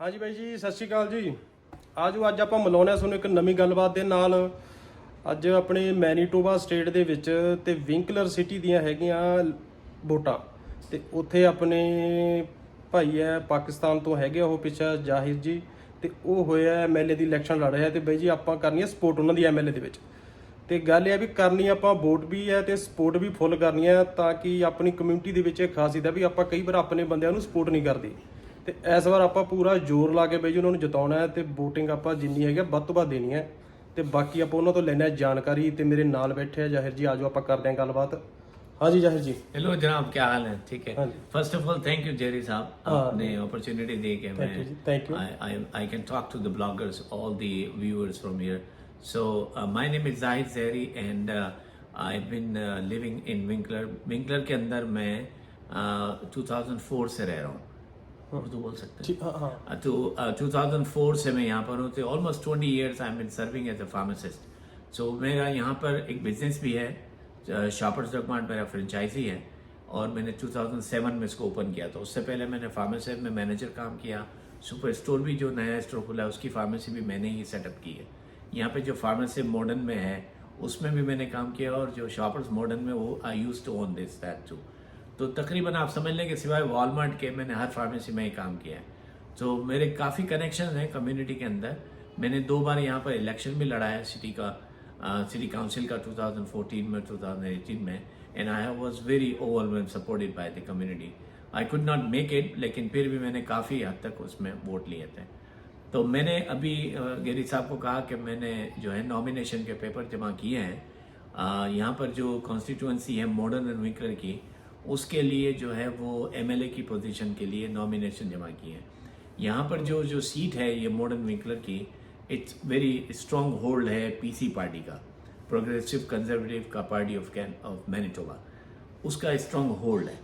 ਹਾਂਜੀ ਬਾਈ ਜੀ, ਸਤਿ ਸ਼੍ਰੀ ਅਕਾਲ ਜੀ। ਆਜੋ ਅੱਜ ਆਪਾਂ ਮਿਲਾਉਂਦੇ ਹਾਂ ਤੁਹਾਨੂੰ ਇੱਕ ਨਵੀਂ ਗੱਲਬਾਤ ਦੇ ਨਾਲ। ਅੱਜ ਆਪਣੇ ਮੈਨੀਟੋਬਾ ਸਟੇਟ ਦੇ ਵਿੱਚ ਤੇ ਵਿੰਕਲਰ ਸਿਟੀ ਦੀਆਂ ਹੈਗੀਆਂ ਵੋਟਾਂ ਤੇ ਉੱਥੇ ਆਪਣੇ ਭਾਈ ਹੈ ਪਾਕਿਸਤਾਨ ਤੋਂ ਹੈਗੇ ਉਹ ਪਿੱਛਾ ਜ਼ਾਹਿਰ ਜੀ ਤੇ ਉਹ ਹੋਇਆ ਐਮਐਲਏ ਦੀ ਇਲੈਕਸ਼ਨ ਲੜ ਰਿਹਾ ਤੇ ਬਾਈ ਜੀ ਆਪਾਂ ਕਰਨੀ ਹੈ ਸਪੋਰਟ ਉਹਨਾਂ ਦੀ ਐਮਐਲਏ ਦੇ ਵਿੱਚ। ਤੇ ਗੱਲ ਇਹ ਆ ਵੀ ਕਰਨੀ ਆਪਾਂ ਵੋਟ ਵੀ ਹੈ ਤੇ ਸਪੋਰਟ ਵੀ ਫੁੱਲ ਕਰਨੀ ਹੈ ਤਾਂ ਕਿ ਆਪਣੀ ਕਮਿਊਨਿਟੀ ਦੇ ਵਿੱਚ ਇਹ ਖਾਸੀਅਤ ਹੈ ਵੀ ਆਪਾਂ ਕਈ ਵਾਰ ਆਪਣੇ ਬੰਦਿਆਂ ਨੂੰ ਸਪੋਰਟ ਨਹੀਂ ਕਰਦੇ ਤੇ ਇਸ ਵਾਰ ਆਪਾਂ ਪੂਰਾ ਜ਼ੋਰ ਲਾ ਕੇ ਬਈ ਜੀ ਉਹਨਾਂ ਨੂੰ ਜਿਤਾਉਣਾ ਹੈ ਤੇ VOTING ਆਪਾਂ ਜਿੰਨੀ ਹੈਗੀ ਵੱਧ ਤੋਂ ਵੱਧ ਦੇਣੀ ਹੈ ਤੇ ਬਾਕੀ ਆਪਾਂ ਉਹਨਾਂ ਤੋਂ ਲੈਣਾ ਜਾਣਕਾਰੀ ਤੇ ਮੇਰੇ ਨਾਲ ਬੈਠੇ ਆ ਜ਼ਾਹਿਰ ਜੀ। ਆਜੋ ਆਪਾਂ ਕਰਦੇ ਹਾਂ ਗੱਲਬਾਤ। ਹਾਂਜੀ ਜ਼ਾहिर जी। हेलो जनाब, क्या हाल है? ठीक है। हाँ जी। First of all thank you Jerry साहब, आपने अपॉर्चुनिटी दी कि मैं thank you. I can talk to the bloggers, all the viewers from here. So my name is Zahid Zehri and I've been living in Winkler. Winkler के अंदर मैं 2004 से रह रहा हूँ। उर्दू बोल सकते हैं? तो 2004 से मैं यहाँ पर हूँ। तो almost 20 years I am been serving as a pharmacist. So मेरा यहाँ पर एक बिजनेस भी है, शॉपर्स ड्रग मार्ट मेरा फ्रेंचाइजी है और मैंने 2007 में इसको ओपन किया। तो उससे पहले मैंने फार्मेसी में मैनेजर काम किया। सुपर स्टोर भी जो नया स्टोर खुला है उसकी फार्मेसी भी मैंने ही सेटअप की है। यहाँ पे जो फार्मेसी मॉडर्न में है उसमें भी मैंने काम किया और जो शॉपर्स मॉडर्न में वो I use to own this that too. तो तकरीबन आप समझ लें कि सिवाय वॉलमार्ट के मैंने हर फार्मेसी में ही काम किया है। तो मेरे काफ़ी कनेक्शन हैं कम्युनिटी के अंदर। मैंने 2 बार यहाँ पर इलेक्शन भी लड़ा है सिटी का, सिटी काउंसिल का 2014 में 2018 में, and I was very overwhelm supported by the community. I could not make it, लेकिन फिर भी मैंने काफ़ी हद तक उसमें वोट लिए थे। तो मैंने अभी गेरी साहब को कहा कि मैंने जो है नॉमिनेशन के पेपर जमा किए हैं। यहाँ पर जो कॉन्स्टिट्यूंसी है मॉडर्न एंड विंकलर की, उसके लिए जो है वो एमएलए की पोजीशन के लिए नॉमिनेशन जमा किए हैं। यहाँ पर जो सीट है ये मॉडर्न विंकलर की, इट्स वेरी स्ट्रॉन्ग होल्ड है पीसी पार्टी का, प्रोग्रेसिव कंजर्वेटिव का पार्टी ऑफ मैनिटोबा, उसका स्ट्रॉन्ग होल्ड है।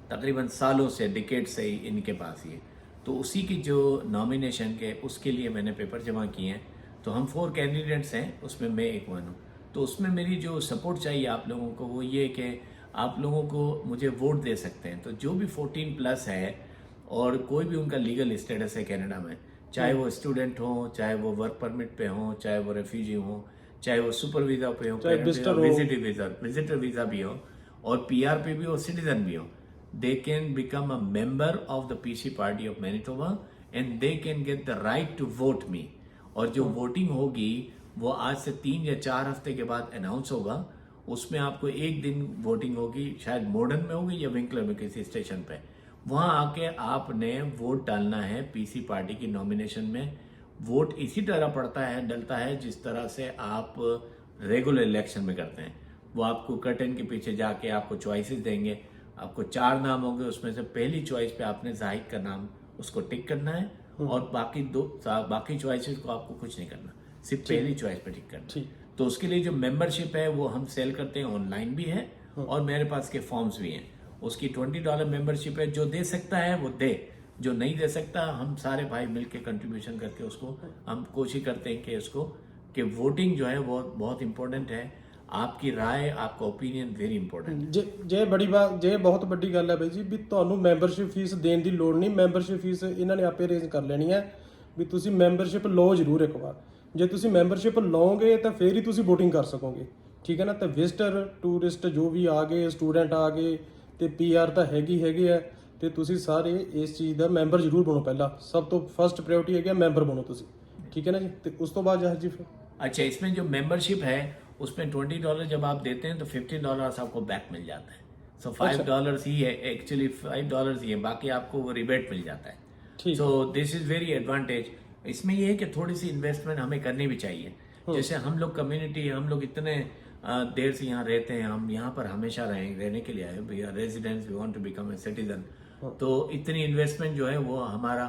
तकरीबन सालों से, डिकेड से ही इनके पास ही है। तो उसी की जो नॉमिनेशन के उसके लिए मैंने पेपर जमा किए हैं। तो हम 4 कैंडिडेट्स हैं, उसमें मैं एक वन हूँ। तो उसमें मेरी जो सपोर्ट चाहिए आप लोगों को वो ये कि आप लोगों को मुझे वोट दे सकते हैं। तो जो भी 14+ है और कोई भी उनका लीगल स्टेटस है कनाडा में, चाहे वो स्टूडेंट हो, चाहे वो वर्क परमिट पे हो, चाहे वो रेफ्यूजी हो, चाहे वो सुपर वीजा पे हो, विजिटर वीजा भी हो और पीआर पे भी हो, सिटीजन भी हो, they can become a member of the PC party of Manitoba and they can get the right to vote me. और जो वोटिंग होगी वो आज से 3 या 4 हफ्ते के बाद अनाउंस होगा। उसमें आपको एक दिन वोटिंग होगी, शायद मॉडर्न में होगी या विंकलर में किसी स्टेशन पे। वहां आके आपने वोट डालना है पीसी पार्टी की नॉमिनेशन में। वोट इसी तरह पड़ता है, डलता है जिस तरह से आप रेगुलर इलेक्शन में करते हैं। वो आपको कर्टन के पीछे जाके आपको चॉइसेस देंगे। आपको 4 नाम होंगे, उसमें से पहली चॉइस पे आपने जाहिद का नाम उसको टिक करना है और बाकी चॉइसेस को आपको कुछ नहीं करना, सिर्फ पहली चॉइस पे टिक करना। तो उसके लिए जो मेंबरशिप है वो हम सेल करते हैं, ऑनलाइन भी है और मेरे पास के फॉर्म्स भी हैं। उसकी $20 मेंबरशिप है। जो दे सकता है वो दे, जो नहीं दे सकता हम सारे भाई मिलके कंट्रीब्यूशन करके उसको हम कोशिश करते हैं कि उसको कि वोटिंग जो है वो बहुत इंपॉर्टेंट है। आपकी राय, आपका ओपिनियन वेरी इंपॉर्टेंट। ਜੇ ਬੜੀ ਬਾਤ ਜੇ ਬਹੁਤ ਵੱਡੀ ਗੱਲ ਹੈ ਬਾਈ ਜੀ ਵੀ ਤੁਹਾਨੂੰ ਮੈਂਬਰਸ਼ਿਪ ਫੀਸ ਦੇਣ ਦੀ ਲੋੜ ਨਹੀਂ। ਮੈਂਬਰਸ਼ਿਪ ਫੀਸ ਇਹਨਾਂ ਨੇ ਆਪੇ ਅਰੇਂਜ ਕਰ ਲੈਣੀ ਹੈ ਵੀ ਤੁਸੀਂ ਮੈਂਬਰਸ਼ਿਪ ਲਓ ਜ਼ਰੂਰ ਇੱਕ ਵਾਰ। ਜੇ ਤੁਸੀਂ ਮੈਂਬਰਸ਼ਿਪ ਲਓਗੇ ਤਾਂ ਫੇਰ ਹੀ ਤੁਸੀਂ VOTING ਕਰ ਸਕੋਗੇ, ਠੀਕ ਹੈ ਨਾ। ਤਾਂ ਵਿਜ਼ਟਰ ਟੂਰਿਸਟ ਜੋ ਵੀ ਆ ਗਏ, ਸਟੂਡੈਂਟ ਆ ਗਏ ਤੇ PR ਤਾਂ ਹੈਗੇ ਆ ਤੇ ਤੁਸੀਂ ਸਾਰੇ ਇਸ ਚੀਜ਼ ਦਾ ਮੈਂਬਰ ਜ਼ਰੂਰ ਬਣੋ। ਪਹਿਲਾਂ ਸਭ ਤੋਂ ਫਸਟ ਪ੍ਰਾਇੋਰਟੀ ਹੈਗੀ ਮੈਂਬਰ ਬਣੋ ਤੁਸੀਂ, ठीक है ना जी। तो उस तो बाद ज़ाहिर जी फिर अच्छा, इसमें जो मेंबरशिप है उसमें $20 जब आप देते हैं तो $15 आपको बैक मिल जाता है। सो $5 ही है, एक्चुअली $5 ही है, बाकी आपको वो रिबेट मिल जाता है। So this is very advantage. इसमें ये है कि थोड़ी सी इन्वेस्टमेंट हमें करनी भी चाहिए। जैसे हम लोग कम्युनिटी, हम लोग इतने देर से यहाँ रहते हैं, हम यहाँ पर हमेशा रहने के लिए आए, we are residents, we want to become a citizen. तो इतनी इन्वेस्टमेंट जो है वो हमारा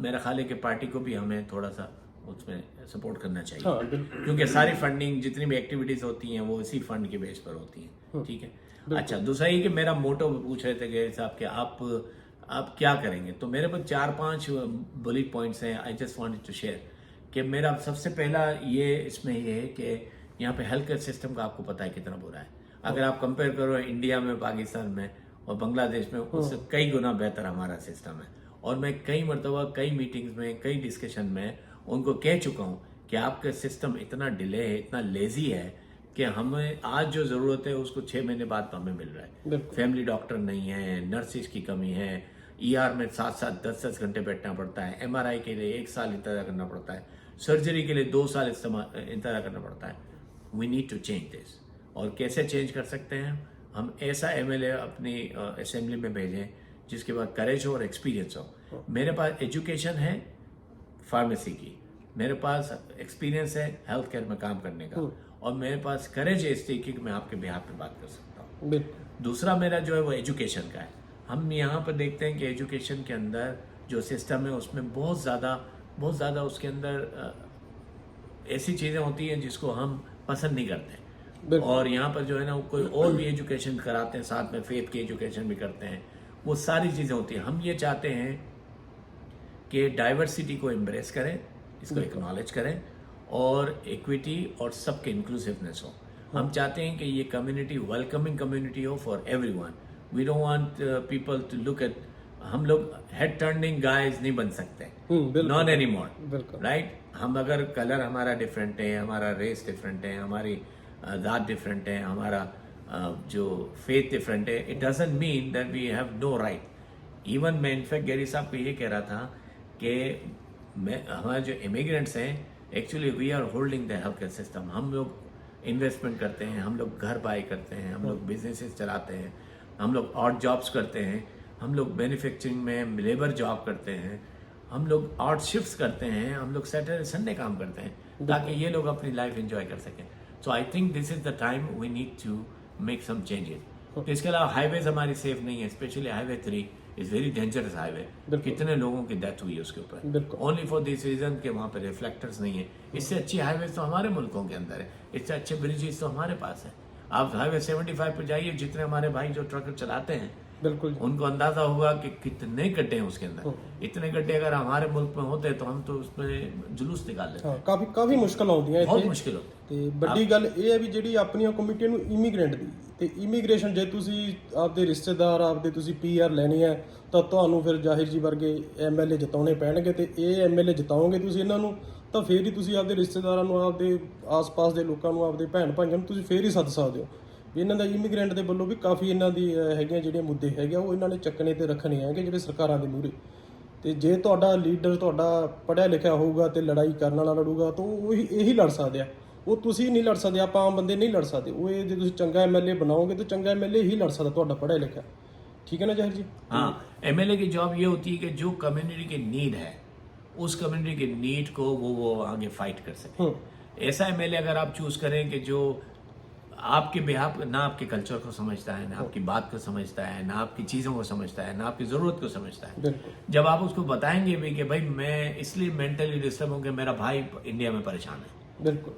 मेरा ख्याल है कि पार्टी को भी हमें थोड़ा सा उसमें सपोर्ट करना चाहिए। क्योंकि सारी फंडिंग जितनी भी एक्टिविटीज होती हैं वो इसी फंड के बेस पर होती हैं, ठीक है। अच्छा, दूसरा ये कि मेरा मोटो पूछ रहे थे कि साहब कि आप क्या करेंगे। तो मेरे पास 4-5 बुलेट पॉइंट्स हैं। I just wanted to share कि मेरा सबसे पहला ये इसमें ये है कि यहाँ पे हेल्थ केयर सिस्टम का आपको पता है कितना बुरा है। अगर आप कंपेयर करो इंडिया में, पाकिस्तान में और बांग्लादेश में, उससे कई गुना बेहतर हमारा सिस्टम है। और मैं कई मरतबा कई मीटिंग्स में कई डिस्कशन में उनको कह चुका हूँ कि आपका सिस्टम इतना डिले है, इतना लेजी है कि हमें आज जो ज़रूरत है उसको 6 महीने बाद हमें मिल रहा है। फैमिली डॉक्टर नहीं है, नर्सिस की कमी है, ER में 7-7 10-10 घंटे बैठना पड़ता है, MRI के लिए 1 साल इंतजार करना पड़ता है, सर्जरी के लिए 2 साल इंतजार करना पड़ता है। We need to change this. और कैसे चेंज कर सकते हैं? हम ऐसा MLA अपनी असेंबली में भेजें जिसके पास करेज हो और एक्सपीरियंस हो। मेरे पास एजुकेशन है फार्मेसी की, मेरे पास एक्सपीरियंस है हेल्थ केयर में काम करने का, और मेरे पास करेज है इस तरीके कि मैं आपके बिहाफ पे बात कर सकता हूँ। दूसरा मेरा जो है वो एजुकेशन का है। हम यहाँ पर देखते हैं कि एजुकेशन के अंदर जो सिस्टम है उसमें बहुत ज़्यादा उसके अंदर ऐसी चीज़ें होती हैं जिसको हम पसंद नहीं करते, और यहाँ पर जो है ना कोई और भी एजुकेशन कराते हैं, साथ में फेथ की एजुकेशन भी करते हैं, वो सारी चीज़ें होती हैं। हम ये चाहते हैं कि डाइवर्सिटी को एम्ब्रेस करें, इसको एक्नॉलेज करें, और इक्विटी और सबके इंक्लूसिवनेस हो। हम चाहते हैं कि ये कम्युनिटी वेलकमिंग कम्युनिटी हो for everyone. We don't want people to look at, हम लोग हेड टर्निंग गाइज नहीं बन सकते, नॉट एनी मोर, राइट। हम अगर कलर हमारा डिफरेंट है, हमारा रेस डिफरेंट है, हमारी जात डिफरेंट है, हमारा जो फेथ डिफरेंट है, it doesn't mean that we have no right. Even मैं इनफैक्ट गैरी साहब को ये कह रहा था कि हमारे जो इमिग्रेंट्स हैं, actually we are holding the health care system. हम लोग इन्वेस्टमेंट करते हैं, हम लोग घर बाई करते हैं, हम लोग बिजनेसेस चलाते हैं, हम लोग ऑड जॉब्स करते हैं, हम लोग मैन्युफैक्चरिंग में लेबर जॉब करते हैं, हम लोग ऑड शिफ्ट्स करते हैं, हम लोग सैटरडे संडे काम करते हैं ताकि ये लोग अपनी लाइफ एंजॉय कर सकें। So I think this is the time we need to make some changes. तो इसके अलावा हाईवेज हमारी सेफ नहीं है, specially highway 3 is very dangerous highway. कितने लोगों की डेथ हुई है उसके ऊपर, ओनली फॉर दिस रीजन कि वहाँ पे रिफ्लेक्टर्स नहीं है। इससे अच्छी हाईवे तो हमारे मुल्कों के अंदर है, इससे अच्छे ब्रिजेस तो हमारे पास है। आप हाईवे 75 पर जाइए, जितने हमारे भाई जो ट्रक चलाते हैं बिल्कुल उनको अंदाजा होगा कि कितने गड्ढे हैं उसके अंदर। इतने गड्ढे अगर हमारे मुल्क में होते तो हम तो उसमें जुलूस निकाल लेते। काफी मुश्किल ਆਉਂਦੀਆਂ बहुत मुश्किल होती ਤੇ ਵੱਡੀ ਗੱਲ ਇਹ ਹੈ ਵੀ ਜਿਹੜੀ ਆਪਣੀਆਂ ਕਮਿਊਨਿਟੀ ਨੂੰ ਇਮੀਗ੍ਰੈਂਟ ਦੀ ਤੇ ਇਮੀਗ੍ਰੇਸ਼ਨ ਜੇ ਤੁਸੀਂ ਆਪਦੇ ਰਿਸ਼ਤੇਦਾਰ ਆਪਦੇ ਤੁਸੀਂ PR ਲੈਣੀ ਹੈ ਤਾਂ ਤੁਹਾਨੂੰ ਫਿਰ ਜ਼ਾਹਿਰ ਜੀ ਵਰਗੇ MLA ਜਿਤਾਉਣੇ ਪੈਣਗੇ, ਤੇ ਇਹ MLA ਜਿਤਾਓਗੇ ਤੁਸੀਂ ਇਹਨਾਂ ਨੂੰ ਤਾਂ ਫੇਰ ਹੀ ਤੁਸੀਂ ਆਪਦੇ ਰਿਸ਼ਤੇਦਾਰਾਂ ਨੂੰ, ਆਪਦੇ ਆਸ-ਪਾਸ ਦੇ ਲੋਕਾਂ ਨੂੰ, ਆਪਦੇ ਭੈਣ ਭਾਈਆਂ ਨੂੰ ਤੁਸੀਂ ਫੇਰ ਹੀ ਸੱਦ ਸਕਦੇ ਹੋ। ਵੀ ਇਹਨਾਂ ਦਾ ਇਮੀਗ੍ਰੈਂਟ ਦੇ ਵੱਲੋਂ ਵੀ ਕਾਫੀ ਇਹਨਾਂ ਦੀ ਹੈਗੀਆਂ ਜਿਹੜੀਆਂ ਮੁੱਦੇ ਹੈਗੇ ਉਹ ਇਹਨਾਂ ਨੇ ਚੱਕਣੇ ਤੇ ਰੱਖਣੇ ਹੈਗੇ ਜਿਹੜੇ ਸਰਕਾਰਾਂ ਦੇ ਮੂਹਰੇ। ਤੇ ਜੇ ਤੁਹਾਡਾ ਲੀਡਰ ਤੁਹਾਡਾ ਪੜ੍ਹਿਆ ਲਿਖਿਆ ਹੋਊਗਾ ਤੇ ਲੜਾਈ ਕਰਨ ਵਾਲਾ ਲੜੂਗਾ ਤਾਂ ਉਹ ਇਹੀ ਲੜ ਸਕਦੇ ਆ। ਉਹ ਤੁਸੀਂ ਨਹੀਂ ਲੜ ਸਕਦੇ, ਆਪਾਂ ਆਮ ਬੰਦੇ ਨਹੀਂ ਲੜ ਸਕਦੇ। ਉਹ ਇਹ ਜੇ ਤੁਸੀਂ ਚੰਗਾ MLA ਬਣਾਓਗੇ ਤਾਂ ਚੰਗਾ MLA ही लड़ सकता ਤੁਹਾਡਾ पढ़ा लिखा। ठीक है ना जाहिर जी? हाँ, MLA की जॉब ये होती है कि जो कम्युनिटी की नीड है उस कम्युनिटी की नीड को वो आगे फाइट कर सके। ऐसा MLA अगर आप चूज करें कि जो आपके बिहाफ ना आपके कल्चर को समझता है, ना आपकी बात को समझता है, ना आपकी चीज़ों को समझता है, ना आपकी ज़रूरत को समझता है, जब आप उसको बताएंगे भी कि भाई मैं इसलिए मेंटली डिस्टर्ब हूँ कि मेरा भाई इंडिया में परेशान है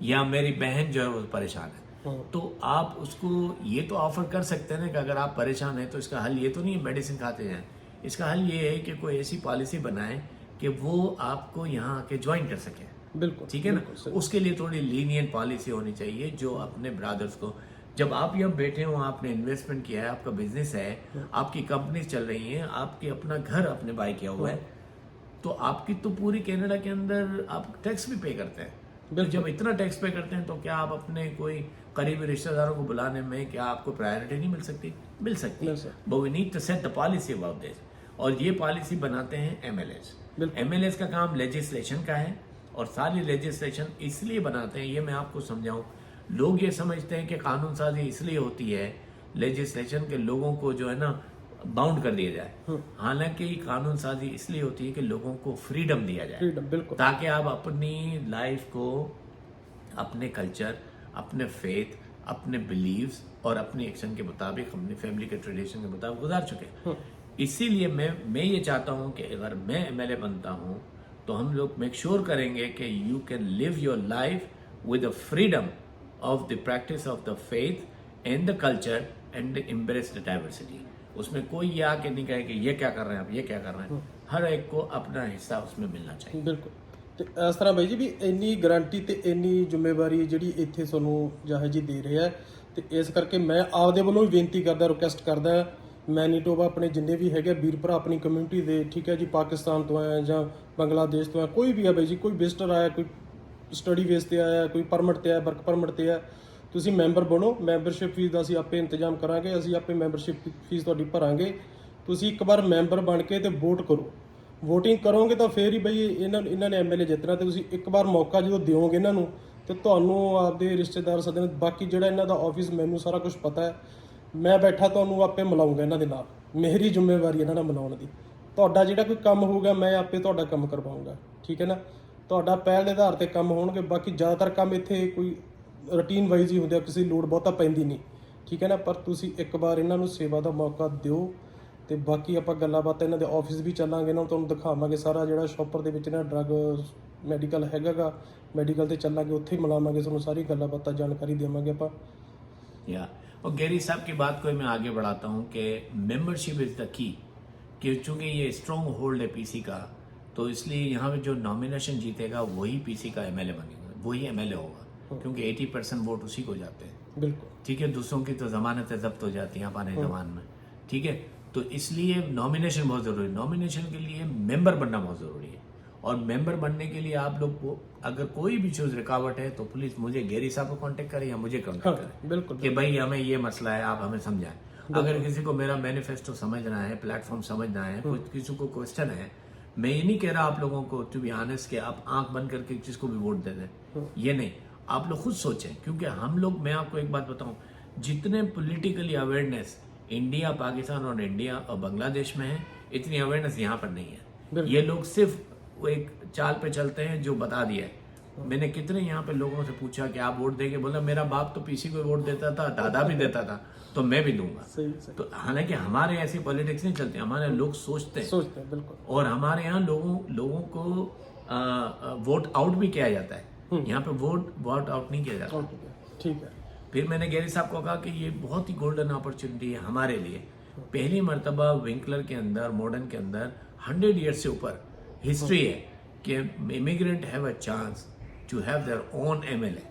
या मेरी बहन जो है वो परेशान है, तो आप उसको ये तो ऑफर कर सकते हैं ना कि अगर आप परेशान हैं तो इसका हल ये तो नहीं है मेडिसिन खाते जाएं। इसका हल ये है कि कोई ऐसी पॉलिसी बनाए कि वो आपको यहाँ आके ज्वाइन कर सके। बिल्कुल, ठीक है ना। उसके लिए थोड़ी लीनियंट पॉलिसी होनी चाहिए जो अपने ब्रदर्स को, जब आप यहाँ बैठे हो, आपने इन्वेस्टमेंट किया है, आपका बिजनेस है, आपकी कंपनी चल रही है, आपके अपना घर अपने बाय किया हुआ है, तो आपकी तो पूरी कनाडा के अंदर आप टैक्स भी पे करते हैं। तो जब इतना टैक्स पे करते हैं तो क्या आप अपने कोई करीबी रिश्तेदारों को बुलाने में क्या आपको प्रायोरिटी नहीं मिल सकती? मिल सकती है, but we need to set the policy about this. और ये पॉलिसी बनाते हैं MLAs। MLAs का काम लेजिस्लेशन का है, और सारी लेजिस्लेशन इसलिए बनाते हैं, ये मैं आपको समझाऊं। लोग ये समझते हैं कि कानून साजी इसलिए होती है लेजिस्लेशन के लोगों को जो है ना बाउंड कर दिया जाए, हालांकि कानून साजी इसलिए होती है कि लोगों को फ्रीडम दिया जाए, ताकि आप अपनी लाइफ को अपने कल्चर, अपने फेथ, अपने बिलीव्स और अपने एक्शन के मुताबिक, अपनी फैमिली के ट्रेडिशन के मुताबिक गुजार चुके। इसीलिए मैं ये चाहता हूँ कि अगर मैं MLA बनता हूँ तो हम लोग मेक श्योर करेंगे कि you can live your life with the freedom of the practice of the faith and the culture and embrace the diversity. उसमें कोई ये आके नहीं कहे कि ये क्या कर रहे हैं आप, ये क्या कर रहे हैं। हर एक को अपना हिस्सा उसमें मिलना चाहिए। बिल्कुल। ਤੇ ਇਸ ਤਰ੍ਹਾਂ ਬਾਈ ਜੀ ਵੀ ਇੰਨੀ ਗਾਰੰਟੀ ਤੇ ਇੰਨੀ ਜ਼ਿੰਮੇਵਾਰੀ ਜਿਹੜੀ ਇੱਥੇ ਤੁਹਾਨੂੰ ਜਾਹਰ ਜੀ ਦੇ ਰਿਹਾ, ਤੇ ਇਸ ਕਰਕੇ ਮੈਂ ਆਪਦੇ ਵੱਲੋਂ ਵੀ ਬੇਨਤੀ ਕਰਦਾ, ਰਿਕੁਐਸਟ ਕਰਦਾ ਮੈਨੀਟੋਬਾ ਆਪਣੇ ਜਿੰਨੇ ਵੀ ਹੈਗੇ ਵੀਰ ਭਰਾ ਆਪਣੀ ਕਮਿਊਨਿਟੀ ਦੇ, ਠੀਕ ਹੈ ਜੀ, ਪਾਕਿਸਤਾਨ ਤੋਂ ਆਇਆ ਜਾਂ ਬੰਗਲਾਦੇਸ਼ ਤੋਂ ਆਇਆ, ਕੋਈ ਵੀ ਆ ਬਾਈ ਜੀ, ਕੋਈ ਵਿਜ਼ਟਰ ਆਇਆ, ਕੋਈ ਸਟੱਡੀ ਬੇਸ ਤੇ ਆਇਆ, ਕੋਈ ਪਰਮਿਟ ਤੇ ਆਇਆ, ਵਰਕ ਪਰਮਿਟ ਤੇ ਆਇਆ, ਤੁਸੀਂ ਮੈਂਬਰ ਬਣੋ। ਮੈਂਬਰਸ਼ਿਪ ਫੀਸ ਦਾ ਅਸੀਂ ਆਪੇ ਇੰਤਜ਼ਾਮ ਕਰਾਂਗੇ, ਅਸੀਂ ਆਪੇ ਮੈਂਬਰਸ਼ਿਪ ਫੀਸ ਤੁਹਾਡੀ ਭਰਾਂਗੇ। ਤੁਸੀਂ ਇੱਕ ਵਾਰ ਮੈਂਬਰ ਬਣ ਕੇ ਤੇ ਵੋਟ ਕਰੋ। ਵੋਟਿੰਗ ਕਰੋਗੇ ਤਾਂ ਫੇਰ ਹੀ ਬਈ ਇਹਨਾਂ ਨੇ ਐਮਐਲਏ ਜਿੱਤਣਾ। ਤੇ ਤੁਸੀਂ ਇੱਕ ਵਾਰ ਮੌਕਾ ਜਦੋਂ ਦਿਓਗੇ ਇਹਨਾਂ ਨੂੰ ਤੇ ਤੁਹਾਨੂੰ ਆਪਦੇ ਰਿਸ਼ਤੇਦਾਰ ਸੱਦਣ। ਬਾਕੀ ਜਿਹੜਾ ਇਹਨਾਂ ਦਾ ਆਫਿਸ ਮੈਨੂੰ ਸਾਰਾ ਕੁਝ ਪਤਾ ਹੈ, ਮੈਂ ਬੈਠਾ ਤੁਹਾਨੂੰ ਆਪੇ ਮਿਲਾਉਂਗਾ ਇਹਨਾਂ ਦੇ ਨਾਲ। ਮੇਰੀ ਜ਼ਿੰਮੇਵਾਰੀ ਇਹਨਾਂ ਨਾਲ ਮਿਲਾਉਣ ਦੀ। ਤੁਹਾਡਾ ਜਿਹੜਾ ਕੋਈ ਕੰਮ ਹੋਊਗਾ ਮੈਂ ਆਪੇ ਤੁਹਾਡਾ ਕੰਮ ਕਰਵਾਉਂਗਾ, ਠੀਕ ਹੈ ਨਾ। ਤੁਹਾਡਾ ਪਹਿਲ ਦੇ ਆਧਾਰ ਤੇ ਕੰਮ ਹੋਣਗੇ। ਬਾਕੀ ਜ਼ਿਆਦਾਤਰ ਕੰਮ ਇੱਥੇ ਕੋਈ ਰੂਟੀਨ ਵਾਈਜ਼ ਹੀ ਹੁੰਦੇ ਆ, ਕਿਸੇ ਲੋੜ ਬਹੁਤਾ ਪੈਂਦੀ ਨਹੀਂ, ਠੀਕ ਹੈ ਨਾ। ਪਰ ਤੁਸੀਂ ਇੱਕ ਵਾਰ ਇਹਨਾਂ ਨੂੰ ਸੇਵਾ ਦਾ ਮੌਕਾ ਦਿਓ। ਤੇ ਬਾਕੀ ਆਪਾਂ ਗੱਲਾਂ ਬਾਤਾਂ ਇਹਨਾਂ ਦੇ ਆਫਿਸ ਵੀ ਚੱਲਾਂਗੇ ਨਾ, ਤੁਹਾਨੂੰ ਦਿਖਾਵਾਂਗੇ ਸਾਰਾ ਜਿਹੜਾ ਸ਼ੌਪਰ ਦੇ ਵਿੱਚ ਨਾ ਡਰੱਗ ਮੈਡੀਕਲ ਹੈਗਾਗਾ, ਮੈਡੀਕਲ ਤੇ ਚੱਲਾਂਗੇ, ਉੱਥੇ ਹੀ ਮਿਲਾਵਾਂਗੇ, ਤੁਹਾਨੂੰ ਸਾਰੀ ਗੱਲਾਂ ਬਾਤਾਂ ਜਾਣਕਾਰੀ ਦੇਵਾਂਗੇ ਆਪਾਂ। या और गैरी साहब की बात को मैं आगे बढ़ाता हूँ कि मेंबरशिप इज द की, कि चूंकि ये स्ट्रॉन्ग होल्ड है पीसी का, तो इसलिए यहाँ पे जो नॉमिनेशन जीतेगा वही पीसी का एमएलए बनेगा, वही एमएलए होगा, क्योंकि 80% वोट उसी को जाते हैं। बिल्कुल ठीक है, दूसरों की तो जमानतें जब्त हो जाती हैं आने जमान में, ठीक है। तो इसलिए नॉमिनेशन बहुत ज़रूरी है। नॉमिनेशन के लिए मेंबर बनना बहुत ज़रूरी है। और मेंबर बनने के लिए आप लोग को अगर कोई भी चीज़ रुकावट है तो प्लीज़ मुझे गैरी साहब को कांटेक्ट करें या मुझे कांटेक्ट करें, बिल्कुल कि भाई हमें ये मसला है, आप हमें समझाएं। अगर किसी को मेरा मैनिफेस्टो समझना है, प्लेटफॉर्म समझना है, कुछ किसी को क्वेश्चन है, मैं ये नहीं कह रहा आप लोगों को टू बी ऑनेस्ट कि आप आंख बंद करके जिसको भी वोट दे दें, ये नहीं। आप लोग खुद सोचें, क्योंकि हम लोग, मैं आपको एक बात बताऊं, जितने पॉलिटिकली अवेयरनेस इंडिया, पाकिस्तान और इंडिया और बांग्लादेश में है, इतनी अवेयरनेस यहाँ पर नहीं है। ये लोग सिर्फ वो एक चाल पे चलते हैं जो बता दिया है। मैंने कितने यहाँ पे लोगों से पूछा कि आप वोट देंगे, बोला मेरा बाप तो पीसी को वोट देता था, दादा भी देता था, तो मैं भी दूंगा। सही। तो हालांकि हमारे ऐसी पॉलिटिक्स नहीं चलती, हमारे लोग सोचते हैं बिल्कुल। और हमारे यहाँ लोगों को वोट आउट भी किया जाता है। यहाँ पे वोट आउट नहीं किया जाता, ठीक है। फिर मैंने गैरी साहब को कहा कि ये बहुत ही गोल्डन अपॉर्चुनिटी है हमारे लिए। पहली मर्तबा विंकलर के अंदर, मॉडर्न के अंदर 100 ईयर्स से ऊपर हिस्ट्री है कि immigrant have a chance to have their own MLA.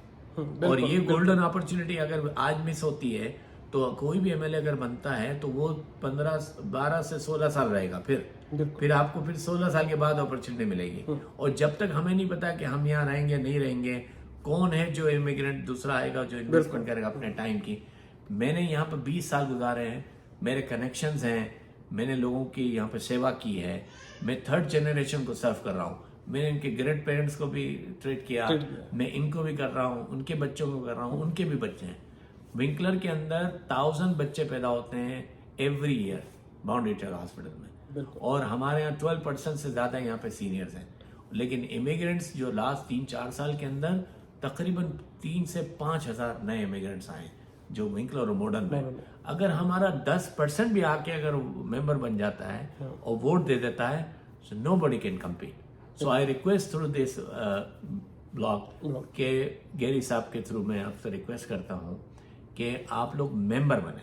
और ये गोल्डन अपॉर्चुनिटी अगर आज मिस होती है तो कोई भी एमएलए अगर बनता है तो वो 12 से 16 साल रहेगा, फिर आपको फिर 16 साल के बाद अपॉर्चुनिटी मिलेगी। और जब तक हमें नहीं पता कि हम यहाँ रहेंगे नहीं रहेंगे, कौन है जो इमिग्रेंट दूसरा आएगा जो इन्वेस्टमेंट करेगा अपने टाइम की। मैंने यहाँ पर 20 साल गुजारे हैं, मेरे कनेक्शंस हैं, मैंने लोगों की यहाँ पे सेवा की है, मैं 3rd जनरेशन को सर्व कर रहा हूँ। मैंने इनके ग्रेट पेरेंट्स को भी ट्रीट किया, मैं इनको भी कर रहा हूँ, उनके बच्चों को कर रहा हूँ, उनके भी बच्चे हैं। विंकलर के अंदर 1000 बच्चे पैदा होते हैं every year Boundary Trail hospital में, और हमारे यहाँ 12% से ज़्यादा यहाँ पे सीनियर्स हैं। लेकिन इमिग्रेंट्स जो लास्ट 3-4 साल के अंदर तकरीबन 3 से 5 हज़ार नए इमिग्रेंट्स आए जो विंकलर और मॉडर्न में। अगर हमारा 10% भी आके अगर मेंबर बन जाता है और वोट दे देता है, so nobody can compete. So I request through this blog के गैरी साहब के थ्रू मैं आपसे रिक्वेस्ट करता हूँ कि आप लोग मेंबर बने।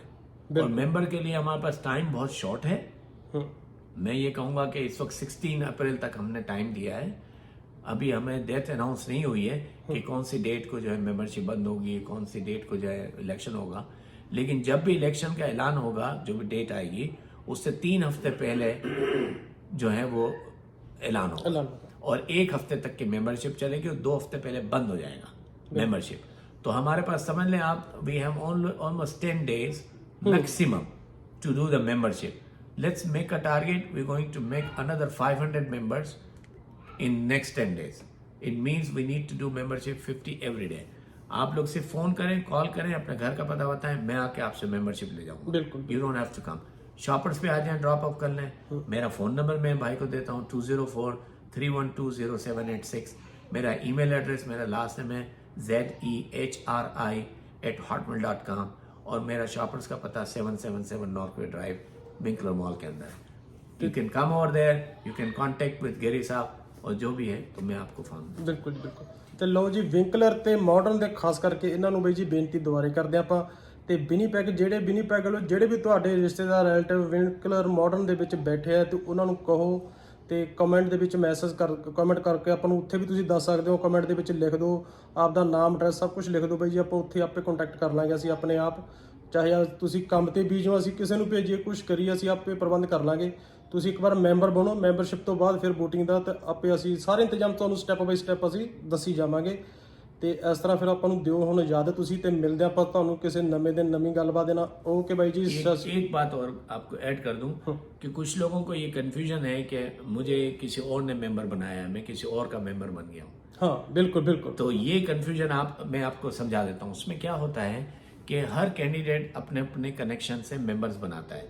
और मेंबर के लिए हमारे पास टाइम बहुत शॉर्ट है। मैं ये कहूँगा कि इस वक्त 16 अप्रैल तक हमने टाइम दिया है। अभी हमें डेट अनाउंस नहीं हुई है कि कौन सी डेट को जो है मेंबरशिप बंद होगी, कौन सी डेट को जो है इलेक्शन होगा। लेकिन जब भी इलेक्शन का ऐलान होगा, जो भी डेट आएगी, उससे 3 हफ्ते पहले जो है वो ऐलान होगा, और 1 हफ्ते तक की मेंबरशिप चलेगी और 2 हफ्ते पहले बंद हो जाएगा मेंबरशिप। तो हमारे पास समझ लें आप, we have almost 10 days maximum to do the membership. Let's make a target, we going to make another 500 members in next 10 days. It means we need to do membership 50 every day. आप लोग सिर्फ phone करें, call करें, अपने घर का पता बताएं, मैं आके आपसे मेंबरशिप ले जाऊंगा। बिल्कुल। You don't have to come. Shoppers पे आ जाएं, ड्रॉप अप कर लें। मेरा फोन नंबर मैं भाई को देता हूँ 204-312-0786। मेरा ईमेल एड्रेस, मेरा लास्ट नेम है zehri@hotmail.com, और मेरा शॉपर्स का पता 777 नॉर्थवे ड्राइव, विंकलर मॉल के अंदर है। You can come over there, you can contact with Gary साहब, और जो भी है तो मैं आपको फोन। बिल्कुल। ਤੇ ਲਓ ਜੀ, ਵਿੰਕਲਰ ਤੇ ਮਾਡਰਨ ਦੇ ਖਾਸ ਕਰਕੇ ਇਹਨਾਂ ਨੂੰ ਬਈ ਜੀ ਬੇਨਤੀ ਦੁਬਾਰੇ ਕਰਦੇ ਆਪਾਂ। ਤੇ ਵਿਨੀਪੈਗ ਜਿਹੜੇ ਵੀ ਤੁਹਾਡੇ ਰਿਸ਼ਤੇਦਾਰ ਰਿਲੇਟਿਵ ਵਿੰਕਲਰ ਮਾਡਰਨ ਦੇ ਵਿੱਚ ਬੈਠੇ ਆ, ਤੇ ਉਹਨਾਂ ਨੂੰ ਕਹੋ ਤੇ ਕਮੈਂਟ ਦੇ ਵਿੱਚ ਕਮੈਂਟ ਕਰਕੇ ਆਪਾਂ ਨੂੰ ਉੱਥੇ ਵੀ ਤੁਸੀਂ ਦੱਸ ਸਕਦੇ ਹੋ। ਕਮੈਂਟ ਦੇ ਵਿੱਚ ਲਿਖ ਦਿਓ ਆਪਦਾ ਨਾਮ, ਐਡਰੈਸ, ਸਭ ਕੁਝ ਲਿਖ ਦਿਓ ਬਈ ਜੀ, ਆਪਾਂ ਉੱਥੇ ਆਪੇ ਕੰਟੈਕਟ ਕਰ ਲਾਂਗੇ ਅਸੀਂ ਆਪਣੇ ਆਪ। ਚਾਹੇ ਤੁਸੀਂ ਕੰਮ ਤੇ ਬੀਜੋ, ਅਸੀਂ ਕਿਸੇ ਨੂੰ ਭੇਜੀਏ, ਕੁਝ ਕਰੀਏ, ਅਸੀਂ ਆਪੇ ਪ੍ਰਬੰਧ ਕਰ ਲਾਂਗੇ। ਤੁਸੀਂ ਇੱਕ ਵਾਰ ਮੈਂਬਰ ਬਣੋ, ਮੈਂਬਰਸ਼ਿਪ ਤੋਂ ਬਾਅਦ ਫਿਰ VOTING ਦਾ ਤੇ ਆਪੇ ਅਸੀਂ ਸਾਰੇ ਇੰਤਜ਼ਾਮ ਤੁਹਾਨੂੰ ਸਟੈਪ ਬਾਈ ਸਟੈਪ ਅਸੀਂ ਦੱਸੀ ਜਾਵਾਂਗੇ। ਤੇ ਇਸ ਤਰ੍ਹਾਂ ਫਿਰ ਆਪਾਂ ਨੂੰ ਦਿਓ ਹੁਣ ਇਜਾਜ਼ਤ ਤੁਸੀਂ, ਤੇ ਮਿਲਦੇ ਆਪਾਂ ਤੁਹਾਨੂੰ ਕਿਸੇ ਨਵੇਂ ਦਿਨ नवी गलबात देना। ओके भाई जी। एक बात और आपको ऐड कर दूं कि कुछ लोगों को ये कंफ्यूजन है कि मुझे किसी और ने मेंबर बनाया है, मैं किसी और का मेंबर बन गया हूँ। हाँ बिल्कुल बिल्कुल। तो ये कंफ्यूजन मैं आपको समझा देता हूँ। उसमें क्या होता है कि हर कैंडिडेट अपने अपने कनेक्शन से मेंबर्स बनाता है,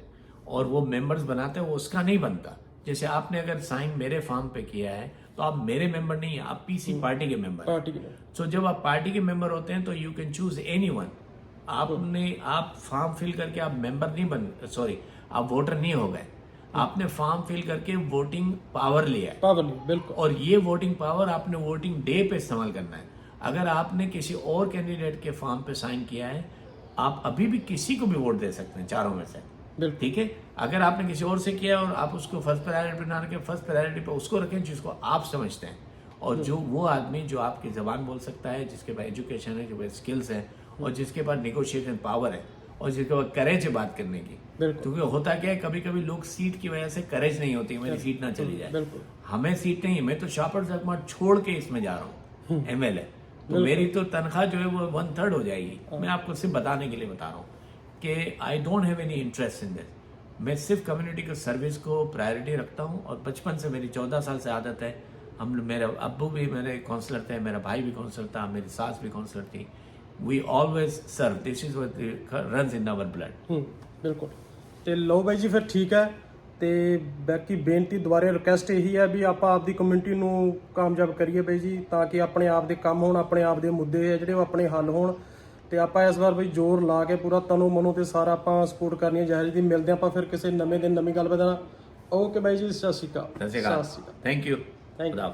और वो मेंबर्स बनाते हैं, वो उसका नहीं बनता। जैसे आपने अगर साइन मेरे फॉर्म पे किया है तो आप मेरे मेंबर नहीं है, आप पीसी पार्टी के मेंबर। पार्टी के सो जब आप पार्टी के मेंबर होते हैं तो यू कैन चूज एनीवन। आप फॉर्म फिल करके आप मेंबर नहीं आप वोटर नहीं हो गए, आपने फॉर्म फिल करके वोटिंग पावर लिया है। पावर नहीं, बिल्कुल। और ये वोटिंग पावर आपने वोटिंग डे पे इस्तेमाल करना है। अगर आपने किसी और कैंडिडेट के फॉर्म पे साइन किया है, आप अभी भी किसी को भी वोट दे सकते हैं चारों में से, बिल्कुल। ठीक है। अगर आपने किसी और से किया और आप उसको फर्स्ट प्रायोरिटी पे ना रखें, फर्स्ट प्रायोरिटी पे उसको रखें जिसको आप समझते हैं, और जो वो आदमी जो आपकी जबान बोल सकता है, जिसके पास एजुकेशन है, जो स्किल्स है, और जिसके पास निगोशिएशन पावर है, और जिसके पास करेज है बात करने की। क्योंकि होता क्या है, कभी कभी लोग सीट की वजह से करेज नहीं होती, मेरी सीट ना चली जाए। हमें सीट नहीं, मैं तो शापर जगमट छोड़ के इसमें जा रहा हूँ, MLA। तो मेरी तो तनख्वाह जो है वो 1/3 हो जाएगी। मैं आपको सिर्फ बताने के लिए बता रहा हूँ कि I don't have any interest in this. मैं सिर्फ कम्युनिटी के सर्विस को प्रायोरिटी रखता हूँ, और बचपन से मेरी 14 साल से आदत है। मेरे अब्बू भी मेरे काउंसलर थे, मेरा भाई भी काउंसलर था, मेरी सास भी काउंसलर थी। We always serve, this is what runs in our blood. बिल्कुल। ਤੇ ਲਓ ਬਾਈ ਜੀ ਫਿਰ ਠੀਕ ਹੈ। ਤੇ ਬਾਕੀ ਬੇਨਤੀ ਦੁਬਾਰੇ ਰਿਕੁਐਸਟ ਇਹੀ ਹੈ ਵੀ ਆਪਾਂ ਆਪਦੀ ਕਮਿਊਨਿਟੀ ਨੂੰ ਕਾਮਯਾਬ ਕਰੀਏ ਬਾਈ ਜੀ, ਤਾਂ ਕਿ ਆਪਣੇ ਆਪ ਦੇ ਕੰਮ ਹੋਣ, ਆਪਣੇ ਆਪ ਦੇ ਮੁੱਦੇ ਆ ਜਿਹੜੇ ਉਹ ਆਪਣੇ ਹੱਲ ਹੋਣ। ਤੇ ਆਪਾਂ ਇਸ ਵਾਰ ਬਈ ਜ਼ੋਰ ਲਾ ਕੇ ਪੂਰਾ ਤਨੋਂ ਮਨੋਂ ਤੇ ਸਾਰਾ ਆਪਾਂ ਸਪੋਰਟ ਕਰਨੀ ਹੈ ਜ਼ਾਹਿਰ ਦੀ। ਮਿਲਦੇ ਆਪਾਂ ਫਿਰ ਕਿਸੇ ਨਵੇਂ ਦਿਨ ਨਵੀਂ ਗੱਲਬਾਤ ਨਾਲ। ਓਕੇ ਬਾਈ ਜੀ, ਸਤਿ ਸ਼੍ਰੀ ਅਕਾਲ। Thank you. Thank you.